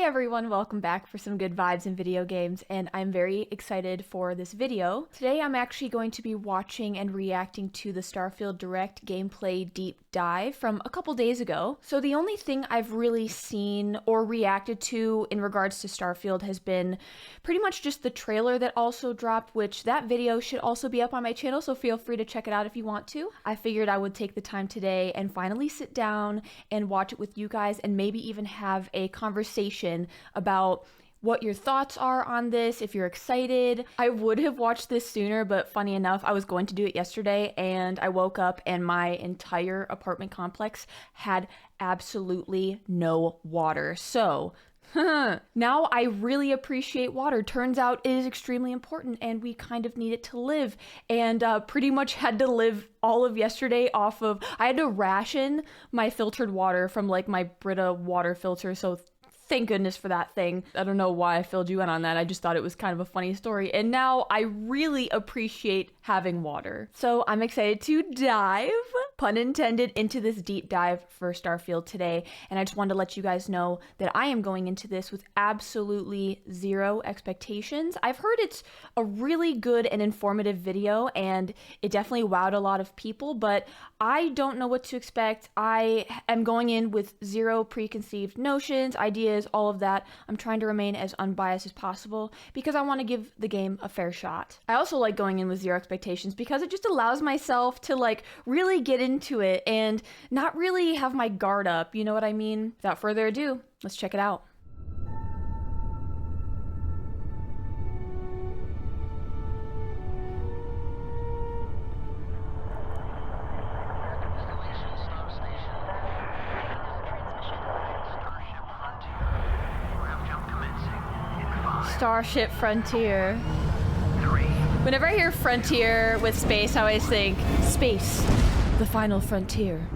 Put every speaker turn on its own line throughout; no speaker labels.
everyone, welcome back for some good vibes in video games, and I'm very excited for this video. Today I'm actually going to be watching and reacting to the Starfield Direct gameplay deep dive from a couple days ago. So the only thing I've really seen or reacted to in regards to Starfield has been pretty much just the trailer that also dropped, which that video should also be up on my channel, so feel free to check it out if you want to. I figured I would take the time today and finally sit down and watch it with you guys and maybe even have a conversation about what your thoughts are on this, if you're excited. I would have watched this sooner, but funny enough, I was going to do it yesterday and I woke up and my entire apartment complex had absolutely no water. So now I really appreciate water. Turns out it is extremely important and we kind of need it to live, and pretty much had to live all of yesterday off of, I had to ration my filtered water from like my Brita water filter, so thank goodness for that thing. I don't know why I filled you in on that. I just thought it was kind of a funny story. And now I really appreciate having water. So I'm excited to dive, pun intended, into this deep dive for Starfield today. And I just wanted to let you guys know that I am going into this with absolutely zero expectations. I've heard it's a really good and informative video, and it definitely wowed a lot of people, but I don't know what to expect. I am going in with zero preconceived notions, ideas, all of that. I'm trying to remain as unbiased as possible because I want to give the game a fair shot. I also like going in with zero expectations because it just allows myself to like really get into it and not really have my guard up, you know what I mean? Without further ado, let's check it out. Starship Frontier. Whenever I hear frontier with space, I always think space, the final frontier.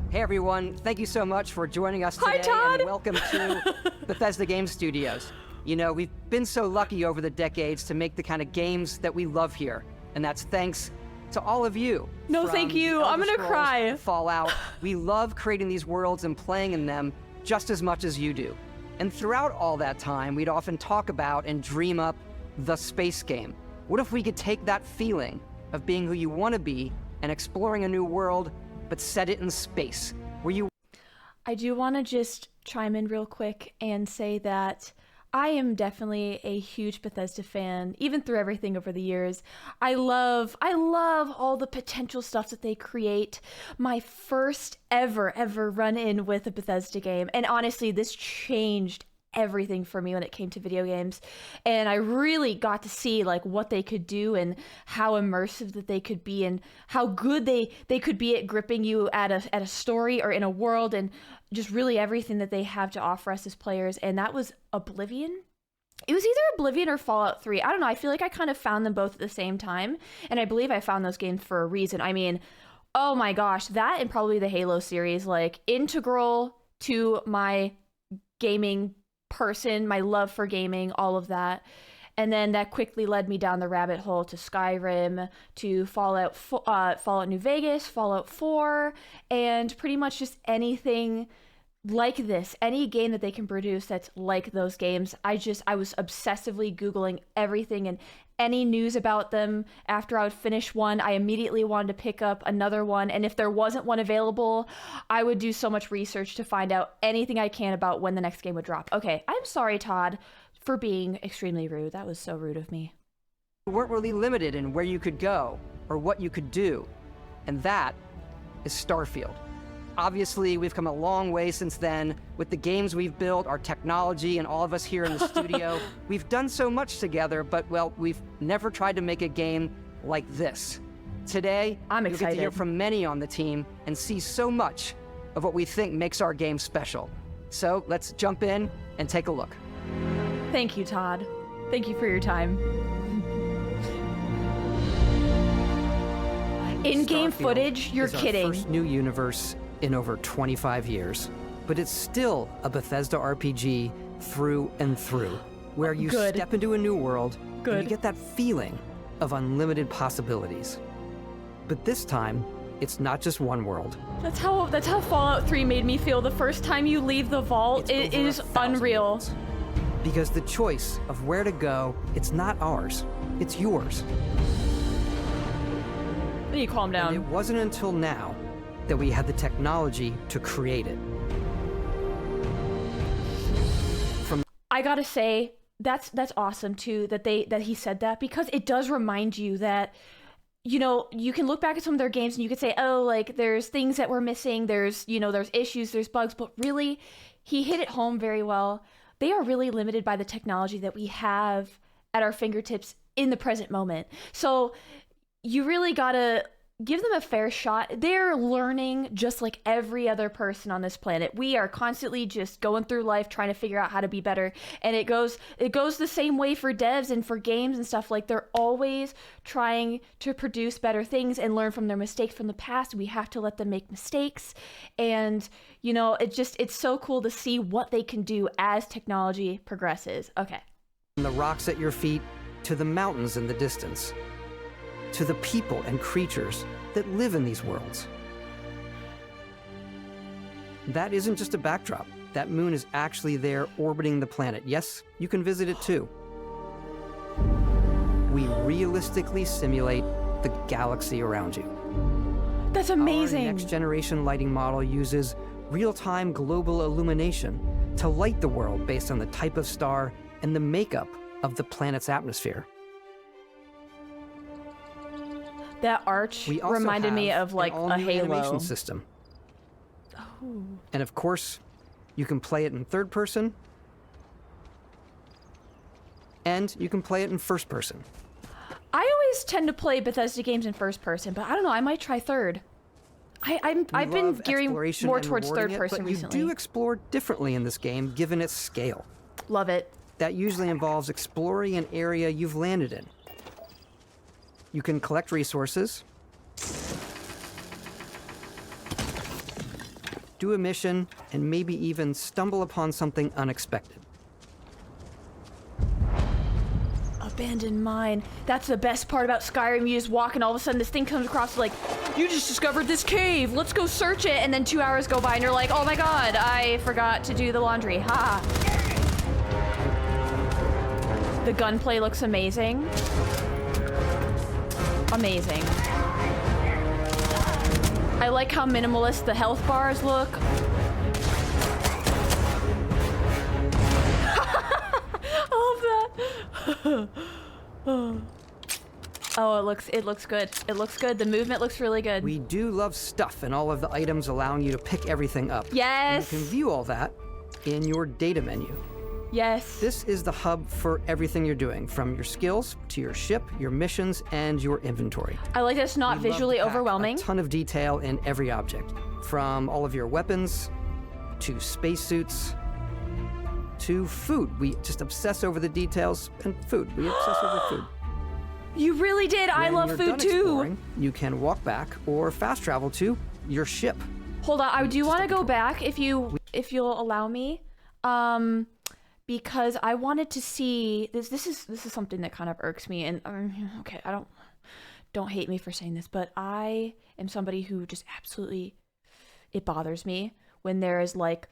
Hey everyone, thank you so much for joining us today.
Hi, Todd.
And welcome to Bethesda Game Studios. You know, we've been so lucky over the decades to make the kind of games that we love here, and that's thanks to all of you.
No, thank you. I'm gonna cry.
Fallout. We love creating these worlds and playing in them just as much as you do. And throughout all that time, we'd often talk about and dream up the space game. What if we could take that feeling of being who you want to be and exploring a new world, but set it in space, where you...
I do want to just chime in real quick and say that I am definitely a huge Bethesda fan, even through everything over the years. I love all the potential stuff that they create. My first ever run-in with a Bethesda game, and honestly, this changed everything for me when it came to video games, and I really got to see like what they could do and how immersive that they could be and how good they could be at gripping you at a story or in a world, and just really everything that they have to offer us as players. And that was Oblivion. It was either Oblivion or Fallout 3. I don't know. I feel like I kind of found them both at the same time, and I believe I found those games for a reason. I mean, oh my gosh, that and probably the Halo series, like integral to my gaming person, my love for gaming, all of that. And then that quickly led me down the rabbit hole to Skyrim, to Fallout New Vegas, Fallout 4, and pretty much just anything like this, any game that they can produce that's like those games. I was obsessively Googling everything and any news about them. After I would finish one, I immediately wanted to pick up another one, and if there wasn't one available, I would do so much research to find out anything I can about when the next game would drop. Okay, I'm sorry, Todd, for being extremely rude. That was so rude of me.
You weren't really limited in where you could go or what you could do, and that is Starfield. Obviously, we've come a long way since then with the games we've built, our technology, and all of us here in the studio. We've done so much together, but, well, we've never tried to make a game like this. Today,
I'm
you'll
excited.
get to hear from many on the team and see so much of what we think makes our game special. So let's jump in and take a look.
Thank you, Todd. Thank you for your time. In-game footage? You're kidding.
Our first new universe in over 25 years. But it's still a Bethesda RPG through and through, where you step into a new world and you get that feeling of unlimited possibilities. But this time, it's not just one world.
That's how Fallout 3 made me feel the first time you leave the vault. It is unreal.
Worlds. Because the choice of where to go, it's not ours, it's yours.
You calm down.
And it wasn't until now that we had the technology to create it.
I gotta say, that's awesome too that he said that, because it does remind you that, you know, you can look back at some of their games and you could say, oh, like there's things that we're missing, there's, you know, there's issues, there's bugs, but really he hit it home very well. They are really limited by the technology that we have at our fingertips in the present moment. So you really gotta give them a fair shot. They're learning just like every other person on this planet. We are constantly just going through life trying to figure out how to be better. And it goes the same way for devs and for games and stuff. Like, they're always trying to produce better things and learn from their mistakes from the past. We have to let them make mistakes. And, you know, it's so cool to see what they can do as technology progresses. Okay.
From the rocks at your feet to the mountains in the distance, to the people and creatures that live in these worlds. That isn't just a backdrop. That moon is actually there orbiting the planet. Yes, you can visit it too. We realistically simulate the galaxy around you.
That's amazing.
Our next generation lighting model uses real-time global illumination to light the world based on the type of star and the makeup of the planet's atmosphere.
That arch reminded me of like a Halo
animation system.
Oh.
And of course, you can play it in third person, and you can play it in first person.
I always tend to play Bethesda games in first person, but I don't know, I might try third. I've been gearing more towards third person recently.
You do explore differently in this game, given its scale.
Love it.
That usually involves exploring an area you've landed in. You can collect resources, do a mission, and maybe even stumble upon something unexpected.
Abandoned mine. That's the best part about Skyrim. You just walk and all of a sudden this thing comes across like, you just discovered this cave, let's go search it, and then 2 hours go by and you're like, oh my god, I forgot to do the laundry. Ha! The gunplay looks amazing. Amazing. I like how minimalist the health bars look. I love that. Oh, it looks good. It looks good. The movement looks really good.
We do love stuff and all of the items allowing you to pick everything up.
Yes.
And you can view all that in your data menu.
Yes.
This is the hub for everything you're doing, from your skills to your ship, your missions, and your inventory.
I like that it's not visually overwhelming.
A ton of detail in every object, from all of your weapons to spacesuits to food. We just obsess over the details, and food. We obsess over food.
You really did. I love food too.
You can walk back or fast travel to your ship.
Hold on, I do want to go back if you'll allow me. Because I wanted to see this is something that kind of irks me, and okay, don't hate me for saying this, but I am somebody who just absolutely, it bothers me when there is like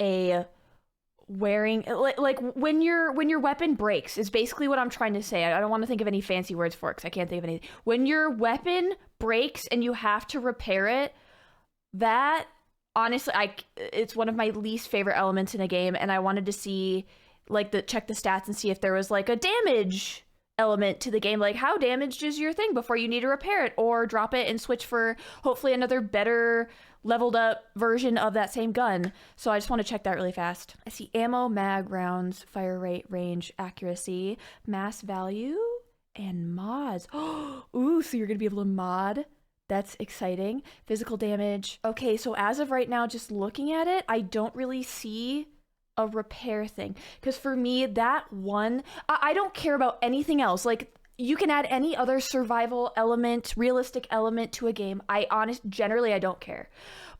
a wearing, like when your weapon breaks is basically what I'm trying to say. I don't want to think of any fancy words for it because I can't think of any. When your weapon breaks and you have to repair it, that honestly, it's one of my least favorite elements in a game, and I wanted to see, like, check the stats and see if there was like a damage element to the game, like how damaged is your thing before you need to repair it, or drop it and switch for hopefully another better leveled up version of that same gun. So I just want to check that really fast. I see ammo, mag, rounds, fire rate, range, accuracy, mass value, and mods. Ooh, so you're gonna be able to mod. That's exciting. Physical damage. Okay, so as of right now, just looking at it, I don't really see a repair thing. Because for me, that one, I don't care about anything else. Like, you can add any other survival element, realistic element to a game. Generally, I don't care.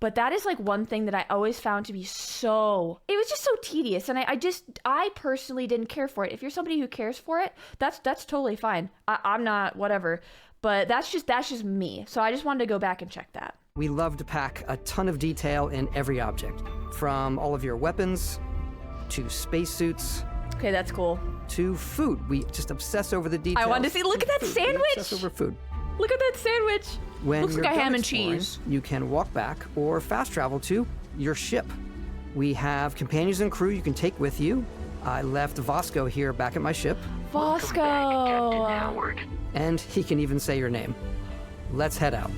But that is like one thing that I always found to be it was just so tedious. And I personally didn't care for it. If you're somebody who cares for it, that's totally fine. I'm not, whatever. but that's just me. So I just wanted to go back and check that.
We love to pack a ton of detail in every object, from all of your weapons to spacesuits.
Okay, that's cool.
To food. We just obsess over the details.
I wanted to see, look at that sandwich!
We obsess over food.
Look at that sandwich!
When
Looks
you're
like a
done
ham and
exploring,
cheese.
you can walk back or fast travel to your ship. We have companions and crew you can take with you. I left Vasco here back at my ship.
Vasco!
And he can even say your name. Let's head out.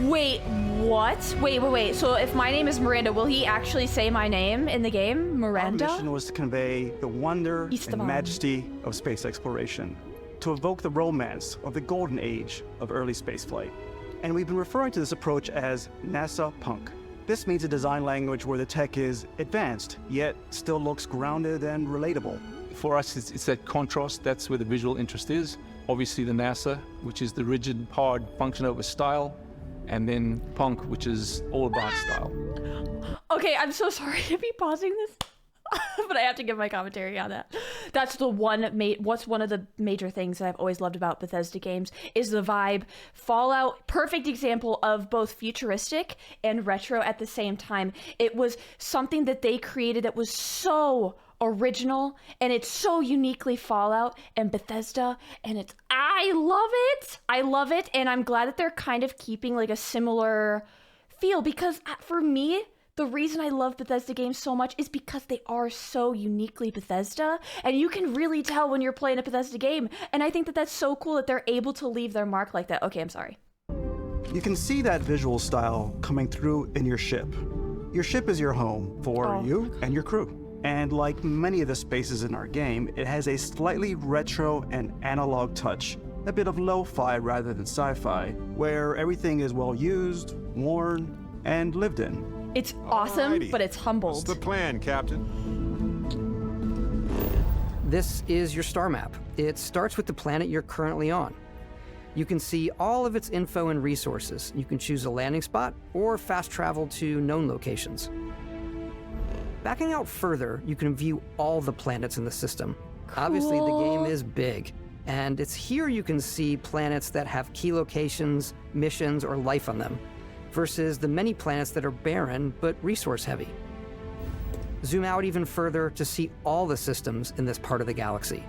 Wait, what? Wait. So if my name is Miranda, will he actually say my name in the game? Miranda?
Our mission was to convey the wonder
Esteban.
and majesty of space exploration, to evoke the romance of the golden age of early spaceflight. And we've been referring to this approach as NASA Punk. This means a design language where the tech is advanced, yet still looks grounded and relatable.
For us, it's that contrast. That's where the visual interest is. Obviously the NASA, which is the rigid, hard function over style, and then punk, which is all about style.
Okay, I'm so sorry to be pausing this, but I have to give my commentary on that. That's the what's one of the major things that I've always loved about Bethesda games is the vibe. Fallout, perfect example of both futuristic and retro at the same time. It was something that they created that was so original, and it's so uniquely Fallout and Bethesda, and I love it, and I'm glad that they're kind of keeping like a similar feel, because for me, the reason I love Bethesda games so much is because they are so uniquely Bethesda, and you can really tell when you're playing a Bethesda game, and I think that that's so cool that they're able to leave their mark like that. Okay, I'm sorry.
You can see that visual style coming through in your ship. Your ship is your home for you and your crew. And like many of the spaces in our game, it has a slightly retro and analog touch, a bit of lo-fi rather than sci-fi, where everything is well used, worn, and lived in.
It's awesome,
Alrighty.
but it's humbled.
What's the plan, Captain?
This is your star map. It starts with the planet you're currently on. You can see all of its info and resources. You can choose a landing spot or fast travel to known locations. Backing out further, you can view all the planets in the system. Obviously, the game is big, and it's here you can see planets that have key locations, missions, or life on them, versus the many planets that are barren but resource-heavy. Zoom out even further to see all the systems in this part of the galaxy.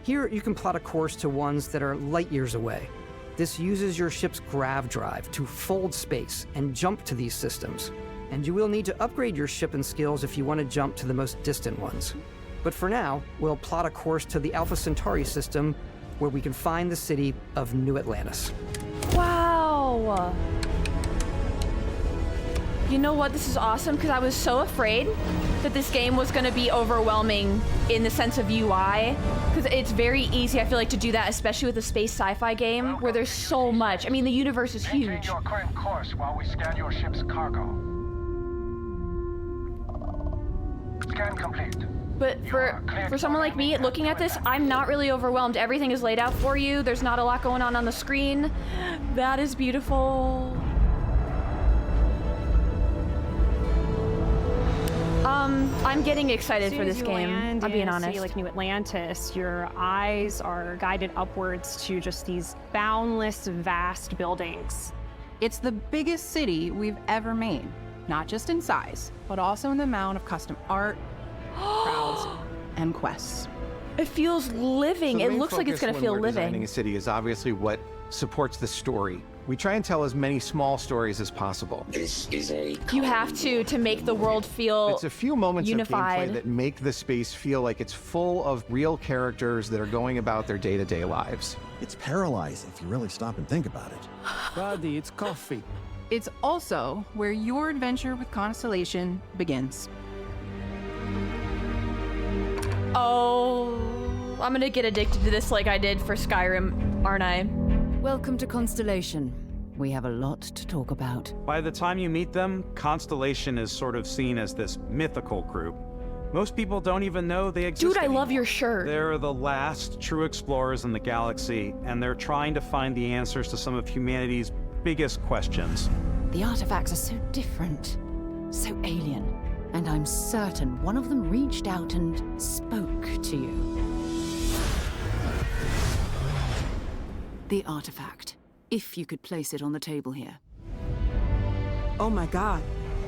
Here, you can plot a course to ones that are light years away. This uses your ship's grav drive to fold space and jump to these systems. And you will need to upgrade your ship and skills if you want to jump to the most distant ones. But for now, we'll plot a course to the Alpha Centauri system, where we can find the city of New Atlantis.
Wow! You know what? This is awesome, because I was so afraid that this game was going to be overwhelming in the sense of UI, because it's very easy, I feel like, to do that, especially with a space sci-fi game where there's so much. I mean, the universe is
Maintain
huge.
your current course while we scan your ship's cargo. Scan complete.
But for someone like me, looking at this, I'm not really overwhelmed. Everything is laid out for you. There's not a lot going on the screen. That is beautiful. I'm getting excited for this game. I'm being honest.
Like New Atlantis, your eyes are guided upwards to just these boundless, vast buildings.
It's the biggest city we've ever made, not just in size, but also in the amount of custom art, crowds, and quests.
It feels living.
So the
It
main
looks like it's
focus
gonna
when
feel
we're designing
living.
a city is obviously what supports the story. We try and tell as many small stories as possible.
This is a
You have to make the world feel
It's a few moments
unified.
of gameplay that make the space feel like it's full of real characters that are going about their day-to-day lives.
It's paralyzing if you really stop and think about it.
Buddy, it's coffee.
It's also where your adventure with Constellation begins.
Oh, I'm gonna get addicted to this like I did for Skyrim, aren't I?
Welcome to Constellation. We have a lot to talk about.
By the time you meet them, Constellation is sort of seen as this mythical group. Most people don't even know they exist
Dude, I
anymore.
love your shirt.
They're the last true explorers in the galaxy, and they're trying to find the answers to some of humanity's biggest questions.
The artifacts are so different, so alien, and I'm certain one of them reached out and spoke to you. The artifact. If you could place it on the table here.
Oh my god.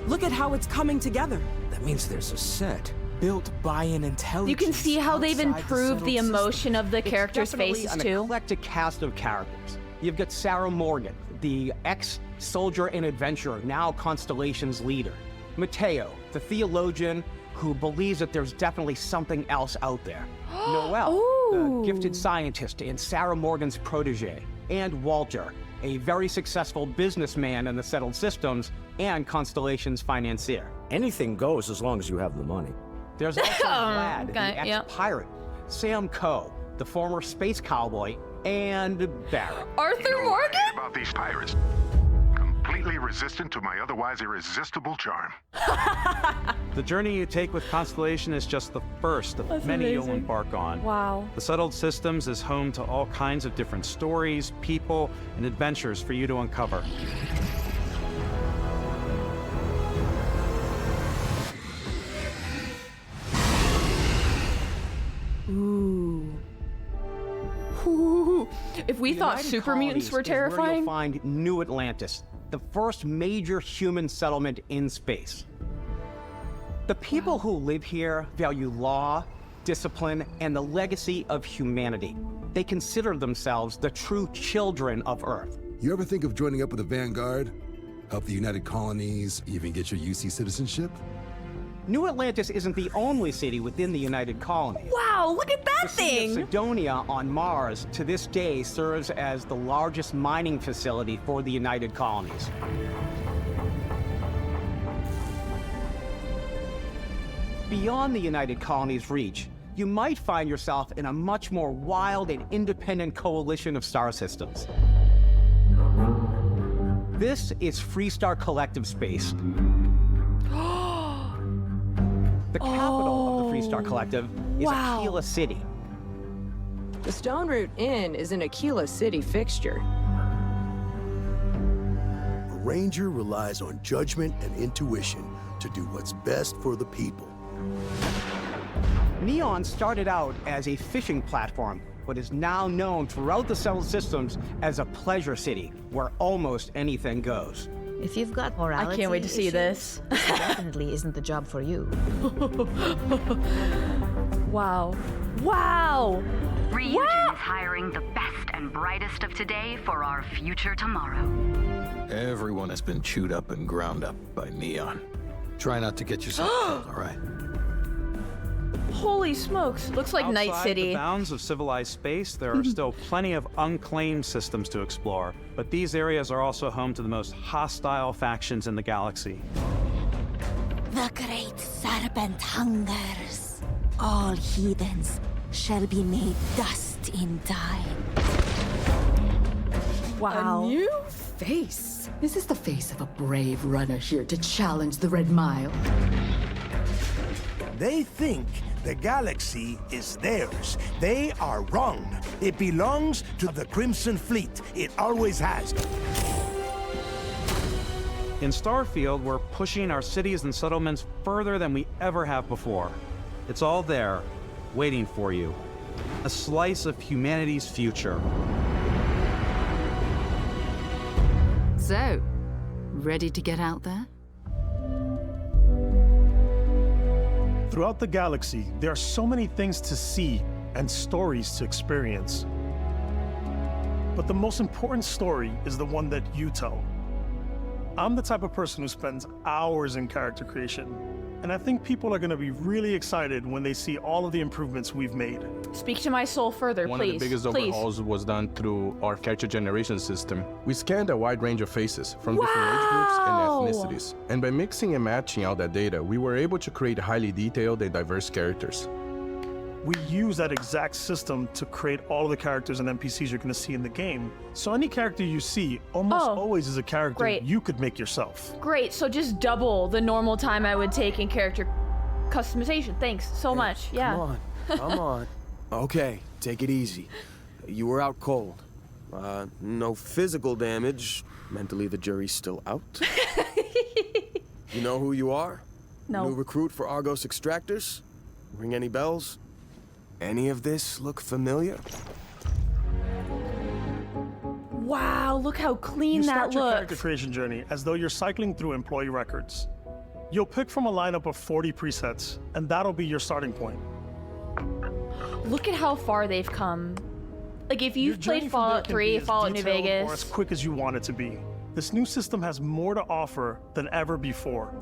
Look at how it's coming together.
That means there's a set built by an intelligence.
You can see how they've improved the emotion of the characters' faces
an
too.
Eclectic cast of characters. You've got Sarah Morgan, the ex-soldier and adventurer, now Constellation's leader. Mateo, the theologian who believes that there's definitely something else out there. Noelle, the gifted scientist and Sarah Morgan's protege. And Walter, a very successful businessman in the settled systems and Constellation's financier.
Anything goes as long as you have the money.
There's also Vlad, the ex-pirate, Sam Coe, the former space cowboy, and Barrett.
Arthur Morgan?
About these pirates. Completely resistant to my otherwise irresistible charm.
The journey you take with Constellation is just the first of many you'll embark on.
Wow.
The Settled Systems is home to all kinds of different stories, people, and adventures for you to uncover.
Ooh. If we thought super mutants were terrifying.
Where you'll find New Atlantis, the first major human settlement in space. The people who live here value law, discipline, and the legacy of humanity. They consider themselves the true children of Earth.
You ever think of joining up with the Vanguard? Help the United Colonies, even get your UC citizenship?
New Atlantis isn't the only city within the United Colonies.
Wow, look at that thing!
The city of Sidonia on Mars to this day serves as the largest mining facility for the United Colonies. Beyond the United Colonies' reach, you might find yourself in a much more wild and independent coalition of star systems. This is Freestar Collective Space. The capital of the Freestar Collective is Aquila City.
The Stone Root Inn is an Aquila City fixture.
A ranger relies on judgment and intuition to do what's best for the people.
Neon started out as a fishing platform, but is now known throughout the settled systems as a pleasure city where almost anything goes.
If you've got morality
I can't wait to see this.
This definitely isn't the job for you.
Wow. Wow!
Reunion is hiring the best and brightest of today for our future tomorrow.
Everyone has been chewed up and ground up by Neon. Try not to get yourself killed, all right?
Holy smokes, looks like Night
Outside
City.
the bounds of civilized space, there are still plenty of unclaimed systems to explore, but these areas are also home to the most hostile factions in the galaxy.
The great serpent hungers. All heathens shall be made dust in time.
Wow.
A new face. Is this the face of a brave runner here to challenge the Red Mile?
They think the galaxy is theirs. They are wrong. It belongs to the Crimson Fleet. It always has.
In Starfield, we're pushing our cities and settlements further than we ever have before. It's all there, waiting for you. A slice of humanity's future.
So, ready to get out there?
Throughout the galaxy, there are so many things to see and stories to experience. But the most important story is the one that you tell. I'm the type of person who spends hours in character creation, and I think people are going to be really excited when they see all of the improvements we've made.
Speak to my soul further,
One
please.
of the biggest overhauls was done through our character generation system. We scanned a wide range of faces from different age groups and ethnicities. And by mixing and matching all that data, we were able to create highly detailed and diverse characters.
We use that exact system to create all of the characters and NPCs you're going to see in the game. So any character you see almost always is a character you could make yourself.
Great, so just double the normal time I would take in character customization. Thanks so much. Yeah.
Come on, come on. Okay, take it easy. You were out cold. No physical damage. Mentally, the jury's still out. You know who you are?
No.
New recruit for Argos Extractors? Ring any bells? Any of this look familiar?
Wow, look how clean
You
that
start your character
looks.
creation journey as though you're cycling through employee records. You'll pick from a lineup of 40 presets, and that'll be your starting point.
Look at how far they've come. Like if
Your
you've
journey
played
from there
Fallout
can
3,
be as
Fallout New
detailed
Vegas.
or as quick as you want it to be. This new system has more to offer than ever before.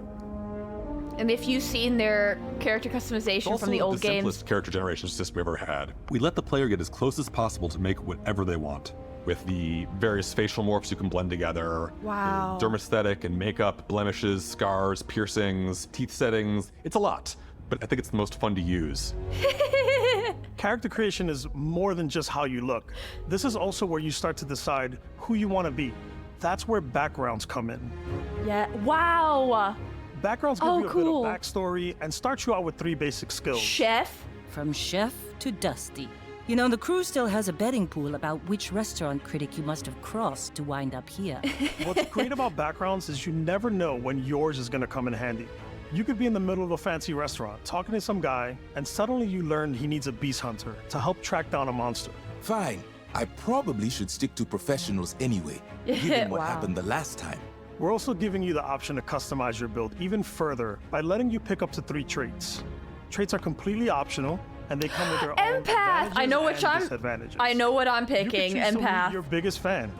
And if you've seen their character
It's
customization
also
from the old
the
games.
simplest character generation system we ever had. We let the player get as close as possible to make whatever they want. With the various facial morphs you can blend together.
Wow.
Dermesthetic and makeup, blemishes, scars, piercings, teeth settings. It's a lot, but I think it's the most fun to use.
Character creation is more than just how you look. This is also where you start to decide who you want to be. That's where backgrounds come in.
Yeah, wow.
Backgrounds give you a
cool.
bit of backstory and start you out with 3 basic skills.
Chef?
From chef to Dusty. You know, the crew still has a betting pool about which restaurant critic you must have crossed to wind up here.
What's great about backgrounds is you never know when yours is going to come in handy. You could be in the middle of a fancy restaurant talking to some guy, and suddenly you learn he needs a beast hunter to help track down a monster.
Fine. I probably should stick to professionals anyway, given what happened the last time.
We're also giving you the option to customize your build even further by letting you pick up to 3 traits. Traits are completely optional, and they come with their own
Empath. I know which
and
I'm.
disadvantages.
I know what I'm
You could
picking.
choose someone
Empath.
your biggest fan.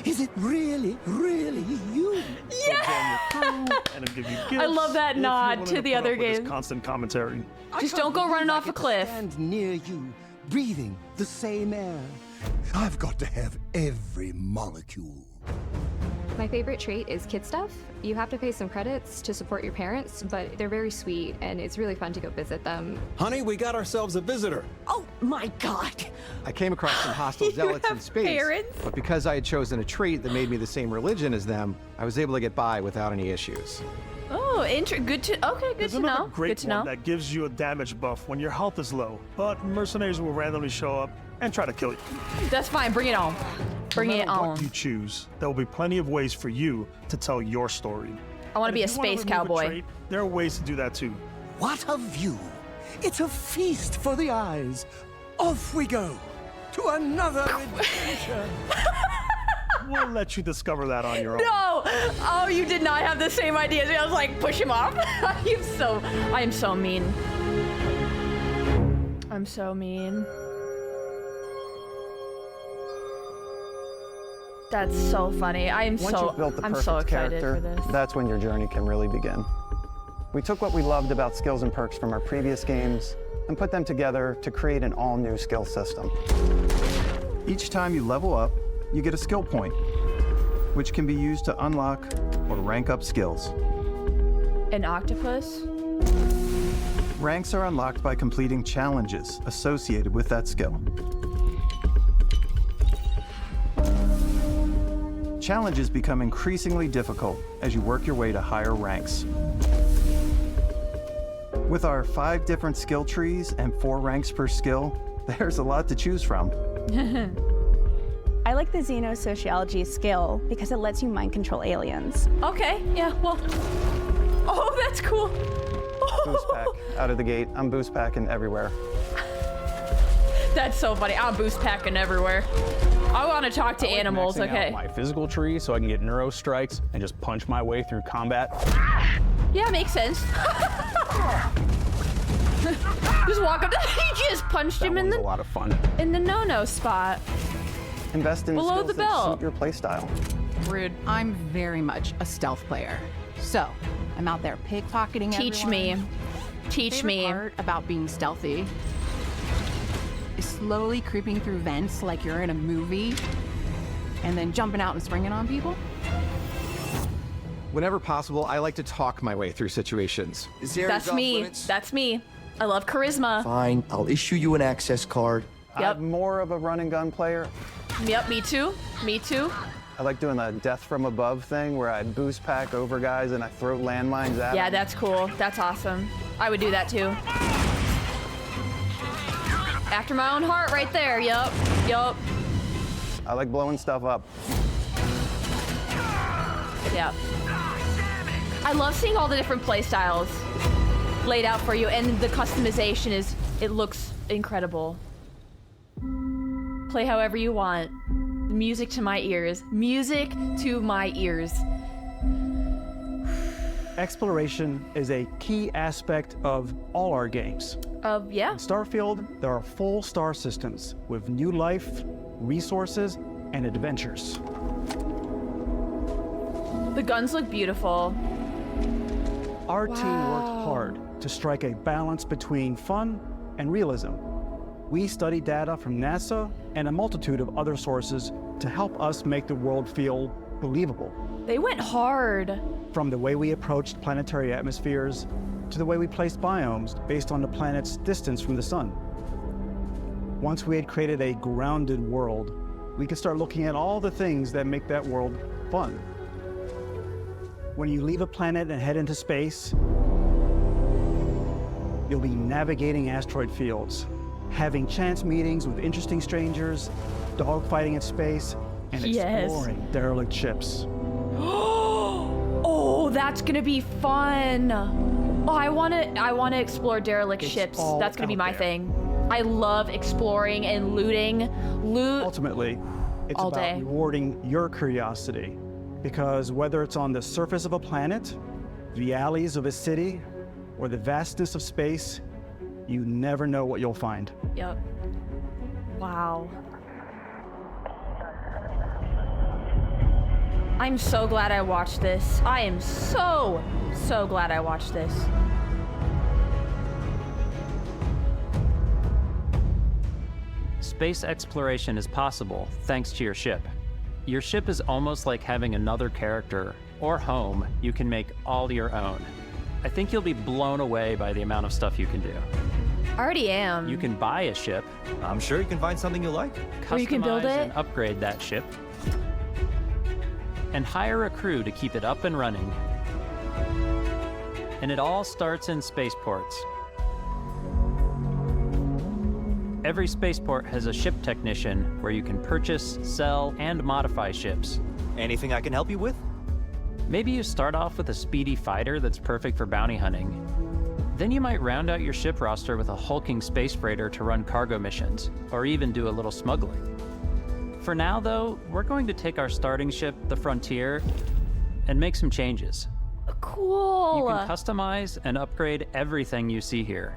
Is it really, really you?
Yeah!
And it'll give you gifts
I love that
if you're
nod
willing
to the
put
other
up with this
game.
constant commentary.
Just don't go running off a cliff.
Stand near you, breathing the same air. I've got to have every molecule.
My favorite trait is kid stuff. You have to pay some credits to support your parents, but they're very sweet and it's really fun to go visit them.
Honey, we got ourselves a visitor.
Oh my god!
I came across some hostile zealots in space,
parents?
but because I had chosen a trait that made me the same religion as them, I was able to get by without any issues.
Oh, good to. Okay, good
There's
to
another
know.
great
Good to
one
know.
that gives you a damage buff when your health is low, but mercenaries will randomly show up and try to kill you.
That's fine. Bring it on. Bring
No
it
matter
on.
what you choose, there will be plenty of ways for you to tell your story.
I want to
And
be a
if you wanna
space
remove a
cowboy.
trait, there are ways to do that too.
What a view! It's a feast for the eyes. Off we go to another adventure.
We'll let you discover that on your own.
No! Oh, you did not have the same ideas. I was like, push him off. I am so mean. I'm so mean. That's so funny.
Once you've built the
I'm
perfect
so excited
character,
for this.
that's when your journey can really begin. We took what we loved about skills and perks from our previous games and put them together to create an all-new skill system. Each time you level up, you get a skill point, which can be used to unlock or rank up skills.
An octopus?
Ranks are unlocked by completing challenges associated with that skill. Challenges become increasingly difficult as you work your way to higher ranks. With our 5 different skill trees and 4 ranks per skill, there's a lot to choose from.
I like the xenosociology skill because it lets you mind control aliens.
Okay, yeah, well. Oh, that's cool.
Boost pack out of the gate. I'm boost packing everywhere.
That's so funny. I'm boost packing everywhere. I want to talk to animals,
maxing
okay?
out my physical tree so I can get neuro strikes and just punch my way through combat.
Yeah, makes sense. Just walk up. He just punched him in
a lot of fun.
the no-no spot.
Invest in
Below
skills
the
that
belt.
suit your playstyle.
Rude. I'm very much a stealth player. So, I'm out there pickpocketing
Teach
everyone.
me. Teach
Favorite
me.
part about being stealthy is slowly creeping through vents like you're in a movie and then jumping out and springing on people.
Whenever possible, I like to talk my way through situations.
That's me. That's me. I love charisma.
Fine, I'll issue you an access card.
Yep.
I'm more of a run and gun player.
Yep, me too. Me too.
I like doing the death from above thing where I boost pack over guys and I throw landmines at
Yeah,
them.
that's cool. That's awesome. I would do that too. After my own heart right there. Yup. Yup.
I like blowing stuff up.
Yep. I love seeing all the different play styles laid out for you, and the customization it looks incredible. Play however you want. Music to my ears. Music to my ears.
Exploration is a key aspect of all our games.
Yeah.
In Starfield, there are full star systems with new life, resources, and adventures.
The guns look beautiful.
Our team worked hard to strike a balance between fun and realism. We studied data from NASA and a multitude of other sources to help us make the world feel believable.
They went hard.
From the way we approached planetary atmospheres to the way we placed biomes based on the planet's distance from the sun. Once we had created a grounded world, we could start looking at all the things that make that world fun. When you leave a planet and head into space, you'll be navigating asteroid fields, having chance meetings with interesting strangers, dogfighting in space, and exploring derelict ships.
Oh, that's gonna be fun. Oh, I wanna explore derelict ships. That's gonna be my thing. I love exploring and looting.
Ultimately, it's
all
about
day.
rewarding your curiosity. Because whether it's on the surface of a planet, the alleys of a city, or the vastness of space, you never know what you'll find.
Yep. Wow. I'm so glad I watched this. I am so glad I watched this.
Space exploration is possible thanks to your ship. Your ship is almost like having another character or home you can make all your own. I think you'll be blown away by the amount of stuff you can do.
I already am.
You can buy a ship.
I'm sure you can find something you like.
Or you can build
Customize
it.
and upgrade that ship. And hire a crew to keep it up and running. And it all starts in spaceports. Every spaceport has a ship technician where you can purchase, sell, and modify ships.
Anything I can help you with?
Maybe you start off with a speedy fighter that's perfect for bounty hunting. Then you might round out your ship roster with a hulking space freighter to run cargo missions, or even do a little smuggling. For now, though, we're going to take our starting ship, the Frontier, and make some changes.
Cool.
You can customize and upgrade everything you see here.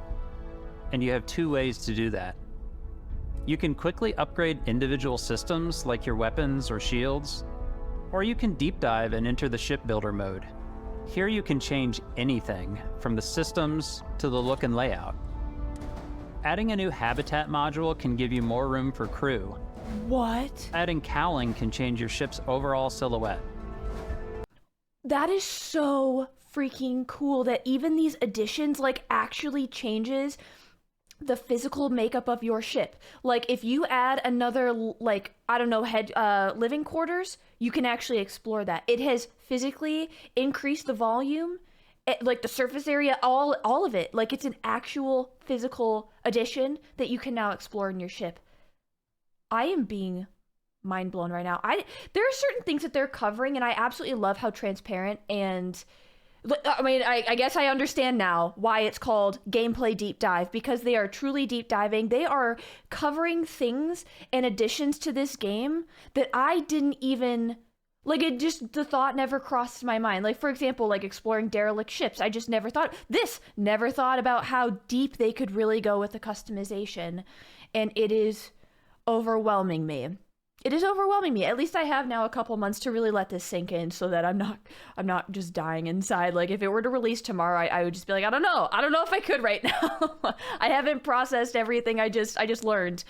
And you have two ways to do that. You can quickly upgrade individual systems like your weapons or shields, or you can deep dive and enter the shipbuilder mode. Here you can change anything, from the systems to the look and layout. Adding a new habitat module can give you more room for crew.
What?
Adding cowling can change your ship's overall silhouette.
That is so freaking cool that even these additions like actually changes the physical makeup of your ship. Like if you add another, like, I don't know, living quarters, you can actually explore that. It has physically increased the volume, like the surface area, all of it. Like it's an actual physical addition that you can now explore in your ship. I am being mind blown right now. There are certain things that they're covering, and I absolutely love how transparent and I mean, I guess I understand now why it's called Gameplay Deep Dive, because they are truly deep diving. They are covering things and additions to this game that I didn't even, like, the thought never crossed my mind. Like, for example, like exploring derelict ships. I just never thought about how deep they could really go with the customization. And it is overwhelming me. It is overwhelming me. At least I have now a couple months to really let this sink in so that I'm not just dying inside. Like if it were to release tomorrow, I would just be like, I don't know if I could right now. I haven't processed everything I just learned.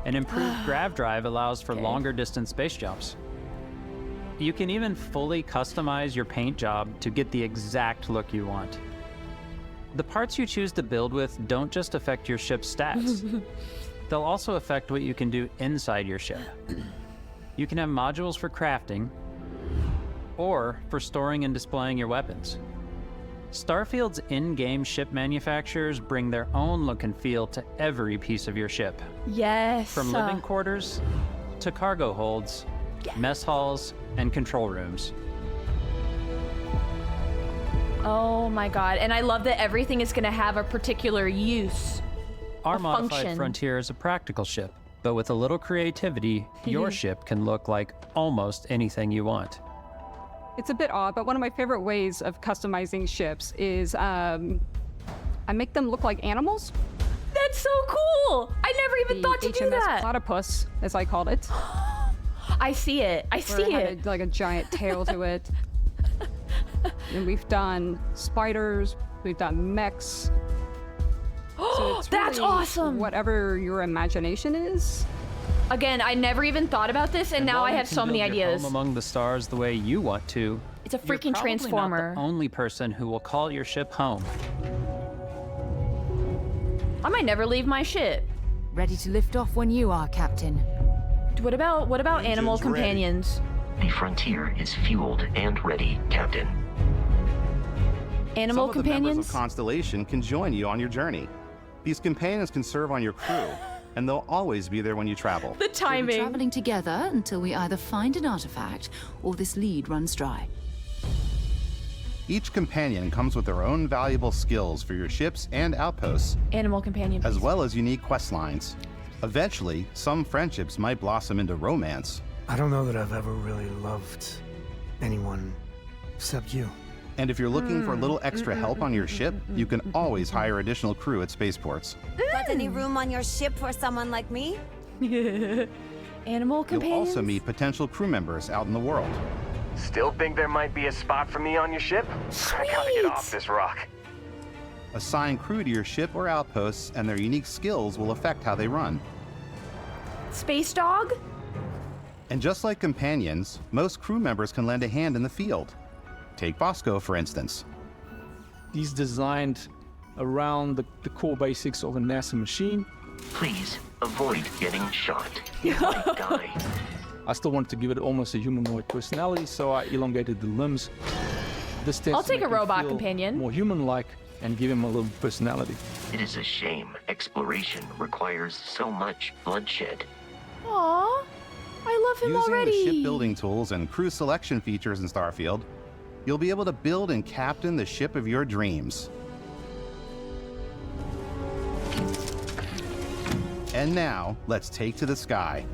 An improved grav drive allows for longer distance space jumps. You can even fully customize your paint job to get the exact look you want. The parts you choose to build with don't just affect your ship's stats. They'll also affect what you can do inside your ship. You can have modules for crafting, or for storing and displaying your weapons. Starfield's in-game ship manufacturers bring their own look and feel to every piece of your ship.
Yes.
From living quarters to cargo holds, mess halls, and control rooms.
Oh my god, and I love that everything is going to have a particular use.
Our modified
function.
Frontier is a practical ship. But with a little creativity, your ship can look like almost anything you want.
It's a bit odd, but one of my favorite ways of customizing ships is I make them look like animals.
That's so cool! I never even thought to do that.
Platypus, as I called it.
I see it. I see it.
Like a giant tail to it. And we've done spiders. We've done mechs. So it's
That's
really
awesome!
Whatever your imagination is.
Again, I never even thought about this, and now I have so many ideas.
Home among the stars the way you want to.
It's a freaking
You're probably
transformer.
not the only person who will call your ship home.
I might never leave my ship.
Ready to lift off when you are, Captain.
What about animal companions?
The frontier is fueled and ready, Captain.
Animal
Some of
companions?
the members of Constellation can join you on your journey. These companions can serve on your crew, and they'll always be there when you travel.
The timing.
We'll be traveling together until we either find an artifact or this lead runs dry.
Each companion comes with their own valuable skills for your ships and outposts,
Animal companion.
as well as unique quest lines. Eventually, some friendships might blossom into romance.
I don't know that I've ever really loved anyone except you.
And if you're looking for a little extra help on your ship, you can always hire additional crew at spaceports.
Got any room on your ship for someone like me?
Animal companions?
You'll also meet potential crew members out in the world.
Still think there might be a spot for me on your ship? I gotta get off this rock.
Assign crew to your ship or outposts, and their unique skills will affect how they run.
Space dog?
And just like companions, most crew members can lend a hand in the field. Take Bosco, for instance.
He's designed around the core basics of a NASA machine.
Please avoid getting shot. You might die.
I still wanted to give it almost a humanoid personality, so I elongated the limbs. This tends
I'll
to
take
make
a
him
robot
feel
companion.
more human-like and give him a little personality.
It is a shame exploration requires so much bloodshed.
Aww, I love him
Using
already.
the shipbuilding tools and crew selection features in Starfield, you'll be able to build and captain the ship of your dreams. And now, let's take to the sky.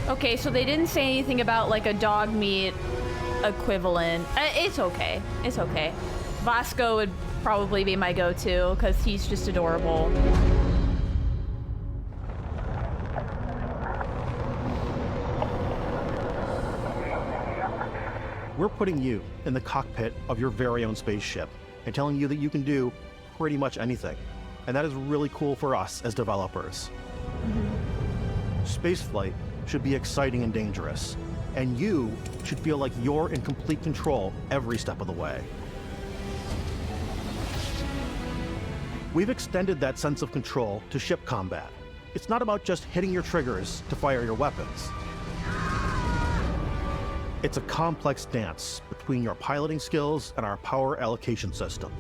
Okay, so they didn't say anything about like a dog meat equivalent. It's okay. It's okay. Vasco would probably be my go-to because he's just adorable.
We're putting you in the cockpit of your very own spaceship and telling you that you can do pretty much anything. And that is really cool for us as developers. Spaceflight should be exciting and dangerous, and you should feel like you're in complete control every step of the way. We've extended that sense of control to ship combat. It's not about just hitting your triggers to fire your weapons. It's a complex dance between your piloting skills and our power allocation system.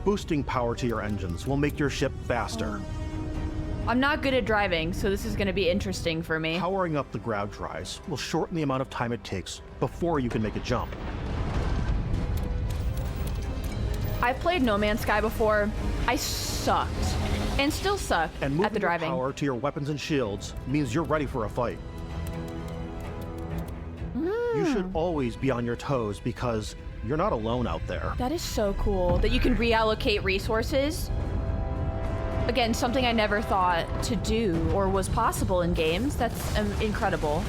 Boosting power to your engines will make your ship faster.
I'm not good at driving, so this is going to be interesting for me.
Powering up the ground drives will shorten the amount of time it takes before you can make a jump.
I've played No Man's Sky before. I sucked, and still suck
And
at the driving.
moving power to your weapons and shields means you're ready for a fight. You should always be on your toes because you're not alone out there.
That is so cool that you can reallocate resources. Again, something I never thought to do or was possible in games. That's incredible.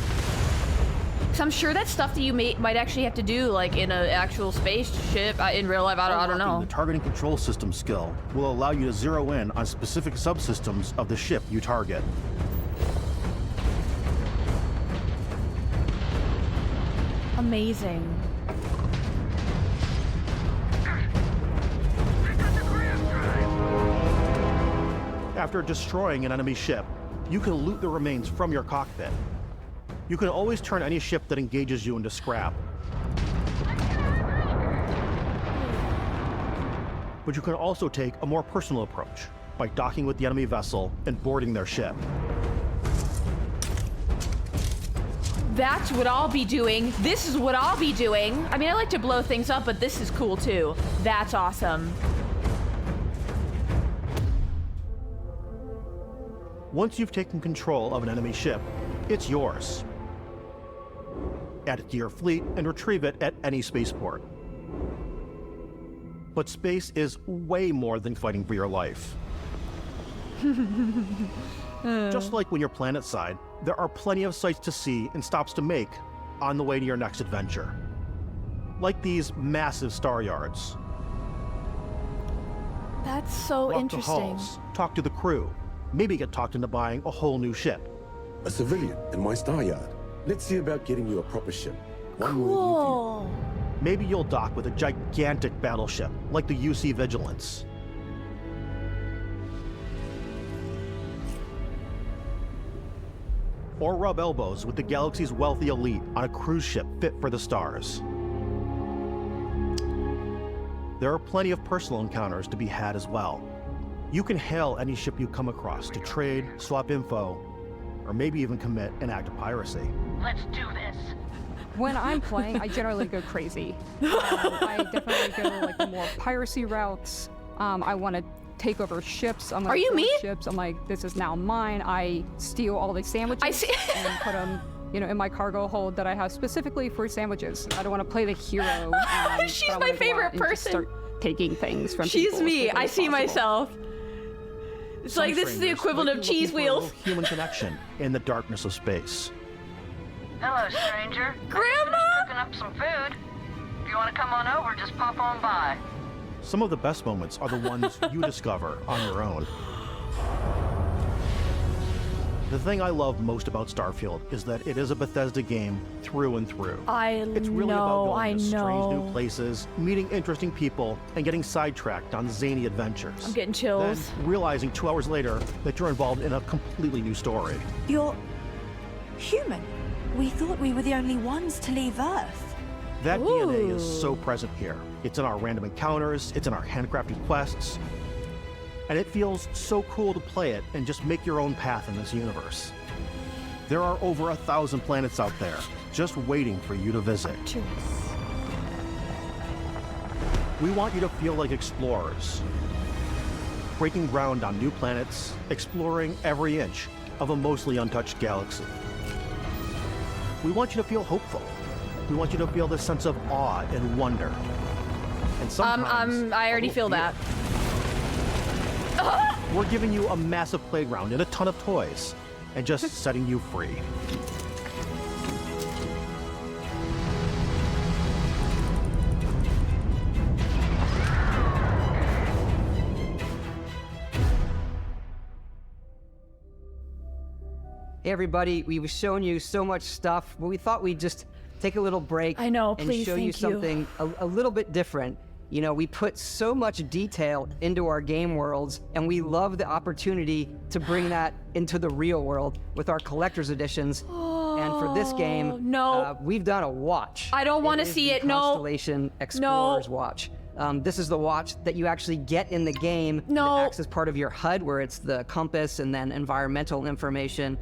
Because I'm sure that's stuff that you might actually have to do, like in an actual spaceship. In real life, I don't know.
The targeting control system skill will allow you to zero in on specific subsystems of the ship you target.
Amazing.
After destroying an enemy ship, you can loot the remains from your cockpit. You can always turn any ship that engages you into scrap. But you can also take a more personal approach by docking with the enemy vessel and boarding their ship.
That's what I'll be doing. This is what I'll be doing. I mean, I like to blow things up, but this is cool too. That's awesome.
Once you've taken control of an enemy ship, it's yours. Add it to your fleet and retrieve it at any spaceport. But space is way more than fighting for your life. Just like when you're planetside, there are plenty of sights to see and stops to make on the way to your next adventure. Like these massive star yards.
That's so
Walk
interesting.
the halls, talk to the crew, maybe get talked into buying a whole new ship.
A civilian in my star yard. Let's see about getting you a proper ship. One
Cool.
Maybe you'll dock with a gigantic battleship, like the UC Vigilance. Or rub elbows with the galaxy's wealthy elite on a cruise ship fit for the stars. There are plenty of personal encounters to be had as well. You can hail any ship you come across to trade, swap info, or maybe even commit an act of piracy.
Let's do this.
When I'm playing, I generally go crazy. I definitely go like more piracy routes. I want to take over ships. I'm
Are you me?
Ships. I'm like, this is now mine. I steal all the sandwiches and put them, in my cargo hold that I have specifically for sandwiches. I don't want to play the hero.
She's my favorite person.
Just start taking things from
She's
people
me.
as quickly
I
as
see
possible.
myself. It's like this is the equivalent of cheese wheels.
Human connection in the darkness of space.
Hello, stranger.
Grandma!
Cooking up some food. If you want to come on over, just pop on by.
Some of the best moments are the ones you discover on your own. The thing I love most about Starfield is that it is a Bethesda game through and through. It's really about going to strange new places, meeting interesting people, and getting sidetracked on zany adventures.
I'm getting chills.
Then realizing 2 hours later that you're involved in a completely new story.
You're human. We thought we were the only ones to leave Earth.
That DNA is so present here. It's in our random encounters, it's in our handcrafted quests, and it feels so cool to play it and just make your own path in this universe. There are over 1,000 planets out there, just waiting for you to visit. We want you to feel like explorers, breaking ground on new planets, exploring every inch of a mostly untouched galaxy. We want you to feel hopeful. We want you to feel this sense of awe and wonder. And sometimes,
I already feel that.
we're giving you a massive playground and a ton of toys, and just setting you free.
Hey everybody, we've shown you so much stuff, but we thought we'd just take a little break
and
show you something a little bit different. We put so much detail into our game worlds, and we love the opportunity to bring that into the real world with our collector's editions. And for this game, we've done a watch.
I don't want to see it. No.
Constellation Explorer's watch. This is the watch that you actually get in the game. No. It acts as part of your HUD, where it's the compass and then environmental information.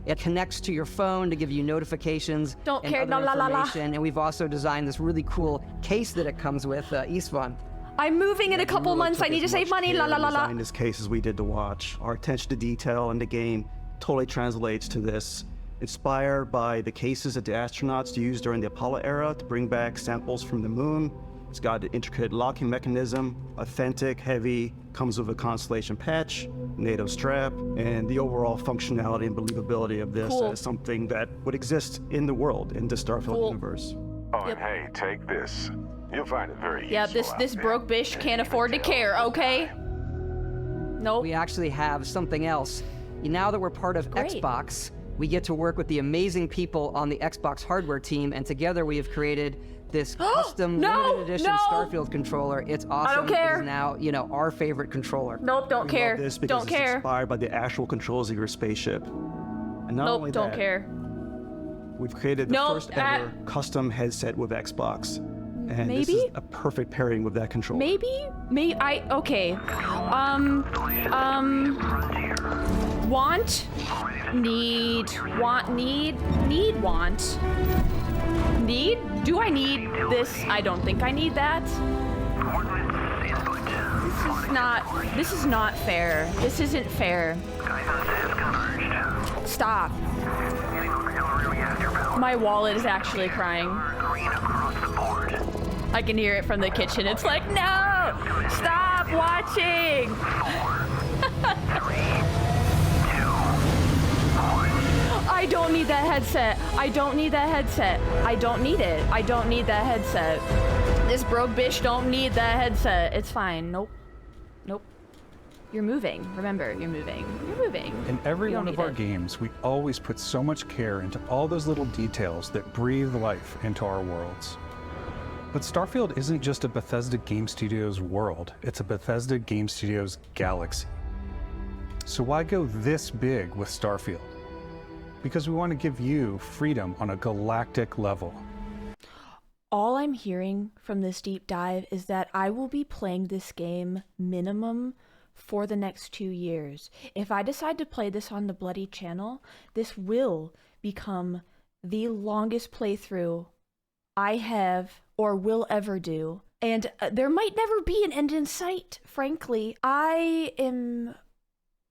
It connects to your phone to give you notifications and other information. And we've also designed this really cool case that it comes with, Istvan.
I'm moving in a couple months. I need to save money. La la la la.
Designing this case as we did to watch. Our attention to detail in the game totally translates to this. Inspired by the cases that the astronauts used during the Apollo era to bring back samples from the moon. It's got an intricate locking mechanism, authentic, heavy, comes with a Constellation patch, NATO strap, and the overall functionality and believability of this as something that would exist in the world, in the Starfield universe.
Oh, and hey, take this. You'll find it very
Yeah,
useful
this broke bish can't afford to care, okay? Nope.
We actually have something else. Now that we're part of Xbox, we get to work with the amazing people on the Xbox hardware team, and together we have created this custom limited edition Starfield controller. It's awesome.
I don't care.
It is now, our favorite controller.
Nope, don't care.
This because
don't
it's
care.
inspired by the actual controls of your spaceship. And not only
don't
that,
care.
we've created the first ever custom headset with Xbox. And this is a perfect pairing with that controller.
Okay. Want, need. Do I need this? I don't think I need that. This is not fair. This isn't fair. Stop. My wallet is actually crying. I can hear it from the kitchen. It's like, no! Stop watching! I don't need that headset. I don't need that headset. I don't need it. I don't need that headset. This broke bitch don't need that headset. It's fine. Nope. Nope. You're moving. Remember, you're moving. You're moving.
In every one of our games, we always put so much care into all those little details that breathe life into our worlds. But Starfield isn't just a Bethesda Game Studios world, it's a Bethesda Game Studios galaxy. So why go this big with Starfield? Because we want to give you freedom on a galactic level.
All I'm hearing from this deep dive is that I will be playing this game minimum for the next 2 years. If I decide to play this on the Bloody Channel, this will become the longest playthrough I have or will ever do. And there might never be an end in sight, frankly. I am